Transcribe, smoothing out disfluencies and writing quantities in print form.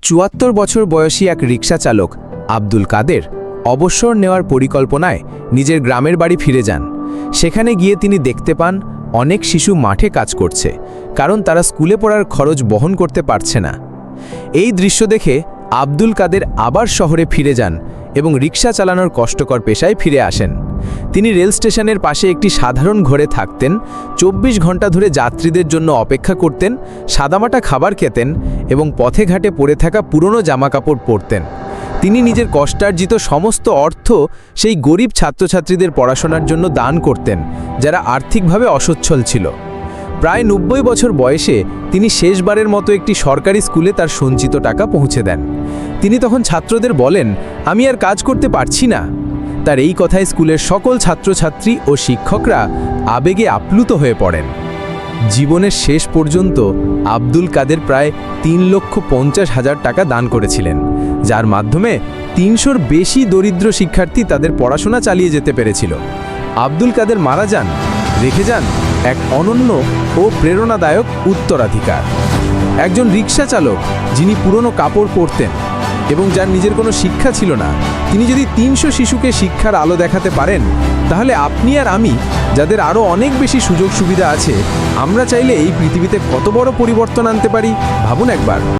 ৭৪ বছর বয়সী এক রিকশা চালক আব্দুল কাদের অবসর নেওয়ার পরিকল্পনায় নিজের গ্রামের বাড়ি ফিরে যান। সেখানে গিয়ে তিনি দেখতে পান অনেক শিশু মাঠে কাজ করছে, কারণ তারা স্কুলে পড়ার খরচ বহন করতে পারছে না। এই দৃশ্য দেখে আব্দুল কাদের আবার শহরে ফিরে যান এবং রিকশা চালানোর কষ্টকর পেশায় ফিরে আসেন। তিনি রেল স্টেশনের পাশে একটি সাধারণ ঘরে থাকতেন, ২৪ ঘন্টা ধরে যাত্রীদের জন্য অপেক্ষা করতেন, সাদামাটা খাবার খেতেন এবং পথে ঘাটে পড়ে থাকা পুরনো জামাকাপড় পরতেন। তিনি নিজের কষ্টার্জিত সমস্ত অর্থ সেই গরিব ছাত্রছাত্রীদের পড়াশোনার জন্য দান করতেন, যারা আর্থিকভাবে অসচ্ছল ছিল। প্রায় ৯০ বছর বয়সে তিনি শেষবারের মতো একটি সরকারি স্কুলে তার সঞ্চিত টাকা পৌঁছে দেন। তিনি তখন ছাত্রদের বলেন, আমি আর কাজ করতে পারছি না। তার এই কথায় স্কুলের সকল ছাত্রছাত্রী ও শিক্ষকরা আবেগে আপ্লুত হয়ে পড়েন। জীবনের শেষ পর্যন্ত আব্দুল কাদের প্রায় ৩,৫০,০০০ টাকা দান করেছিলেন, যার মাধ্যমে ৩০০-র বেশি দরিদ্র শিক্ষার্থী তাদের পড়াশোনা চালিয়ে যেতে পেরেছিল। আব্দুল কাদের মারা যান, রেখে যান এক অনন্য ও প্রেরণাদায়ক উত্তরাধিকার। একজন রিকশা চালক যিনি পুরনো কাপড় পরতেন এবং যার নিজের কোনো শিক্ষা ছিল না, তিনি যদি ৩০০ শিশুকে শিক্ষার আলো দেখাতে পারেন, তাহলে আপনি আর আমি, যাদের আরও অনেক বেশি সুযোগ সুবিধা আছে, আমরা চাইলে এই পৃথিবীতে কত বড় পরিবর্তন আনতে পারি ভাবুন একবার।